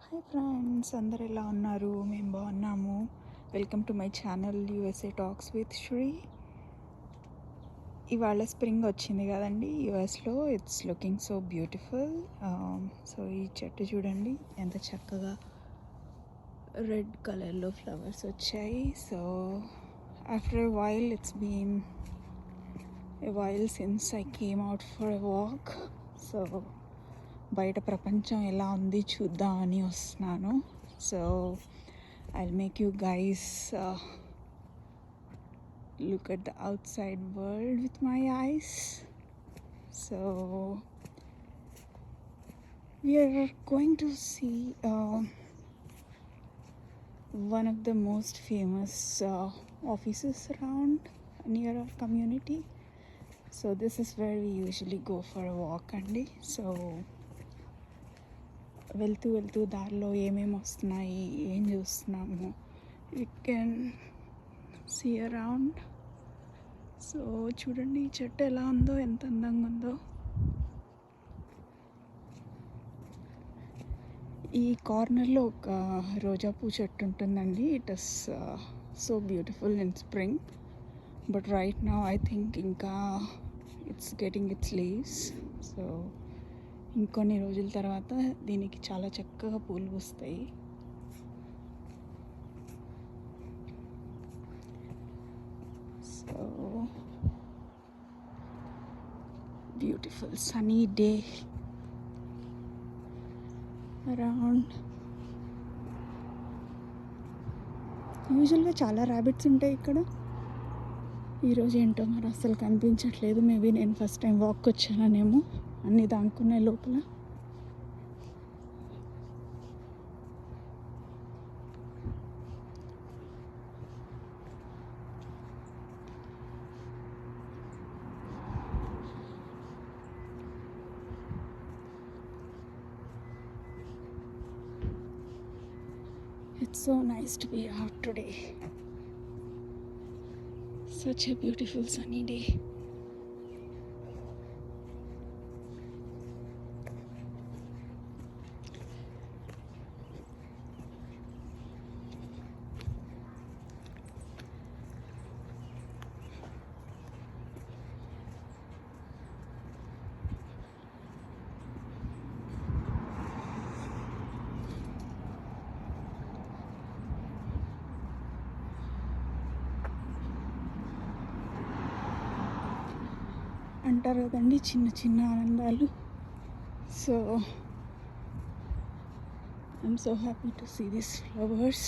Hi friends, అందరు ఎలా ఉన్నారు? మేము బాగున్నాము. Welcome to my channel USA talks with Sri. ఇవాళ స్ప్రింగ్ వచ్చింది కదండి యూఎస్లో. It's looking so beautiful. So ఈ చెట్టు చూడండి ఎంత చక్కగా రెడ్ కలర్లో ఫ్లవర్స్ వచ్చాయి. So after a while, it's been a while since I came out for a walk. So బయట ప్రపంచం ఎలా ఉంది చూద్దామని వస్తున్నాను. So I'll make you guys look at the outside world with my eyes. So we are going to see one of the most famous offices around near our community. So this is where we usually go for a walk అండి. So వెళ్తూ వెళ్తూ దారిలో ఏమేమి వస్తున్నాయి, ఏం చూస్తున్నాము, you can see around. So చూడండి ఈ చెట్టు ఎలా ఉందో, ఎంత అందంగా ఉందో. ఈ కార్నర్లో ఒక రోజా పూ చెట్టు ఉంటుందండి. It is so beautiful in spring, but right now I think ఇంకా it's getting it's leaves. So ఇంకొన్ని రోజుల తర్వాత దీనికి చాలా చక్కగా పూలు పూస్తాయి. So beautiful sunny day around. యూజువల్గా చాలా ర్యాబిట్స్ ఉంటాయి ఇక్కడ. ఈరోజు ఏంటో మరి అస్సలు కనిపించట్లేదు. మేబీ నేను ఫస్ట్ టైం వాక్ వచ్చానేమో అన్నీ దాక్కునే లోపల. It's so nice to be out today. Such a beautiful sunny day. అంటారు కదండి చిన్న చిన్న ఆనందాలు. So I'm so happy to see these flowers.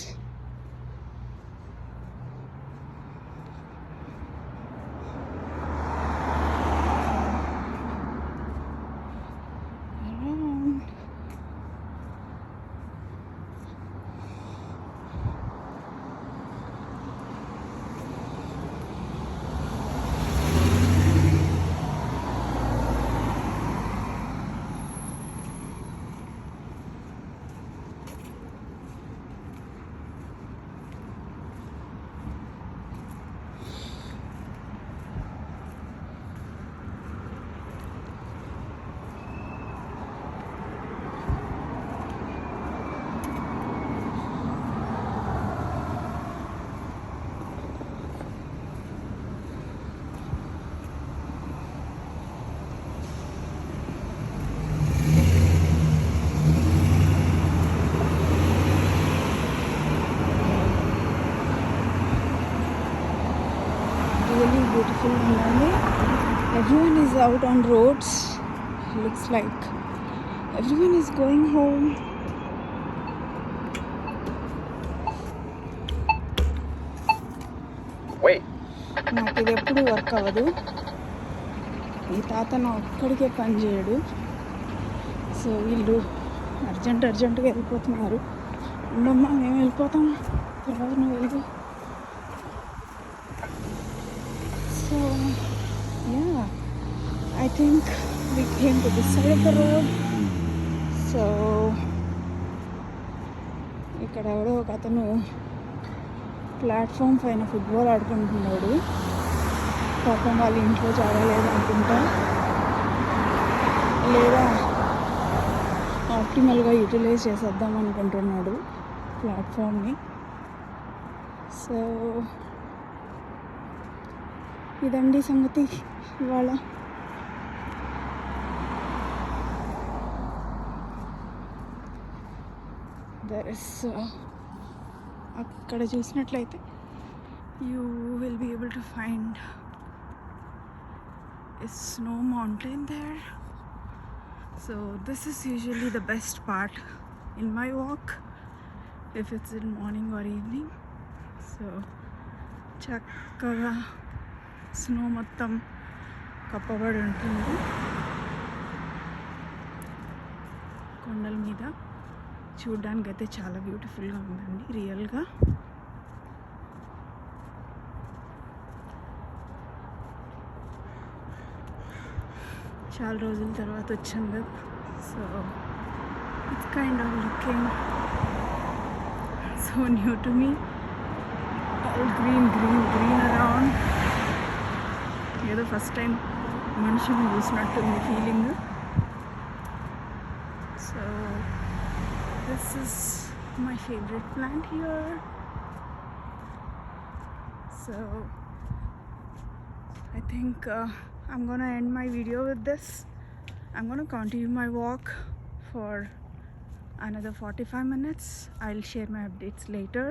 Really beautiful morning. Everyone is out on roads. Looks like everyone is going home. Wait. నాకు ఇది ఎప్పుడు work అవ్వదు. ఈ తాత నా ఒక్కడికే పని చేయడు. సో వీళ్ళు అర్జెంటుగా వెళ్ళిపోతున్నారు. ఉండమ్మా, మేము వెళ్ళిపోతాం, తర్వాత నువ్వు వెళ్ళు. So yeah, I think we came to this side of the road. So ఇక్కడ ఎవడో ఒక అతను ప్లాట్ఫామ్ పైన ఫుట్బాల్ ఆడుకుంటున్నాడు. పాపం వాళ్ళ ఇంట్లో జాగలేదు అనుకుంటా, లేదా ఆప్టిమల్గా యూటిలైజ్ చేసేద్దాం అనుకుంటున్నాడు ప్లాట్ఫామ్ని. సో ఇదండి సంగతి ఇవాళ. దర్ ఇస్ అక్కడ చూసినట్లయితే you will be able to find a snow mountain there. So this is usually the best part in my walk if it's in morning or evening. So చక్కగా snow మొత్తం కప్పబడి ఉంటుంది కొండల మీద. చూడ్డానికి అయితే చాలా బ్యూటిఫుల్గా ఉందండి రియల్గా. చాలా రోజుల తర్వాత వచ్చాను కదా, so it's kind of looking so new to me. All green green green around. ఏదో ఫస్ట్ టైం మనుషులను చూసినట్టుంది feeling. So this is my favourite plant here. So I think I'm gonna end my video with this. I'm gonna continue my walk for another 45 minutes. I'll share my updates later.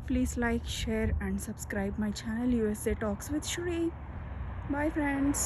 Please like, share and subscribe my channel USA Talks with Shri. Bye friends.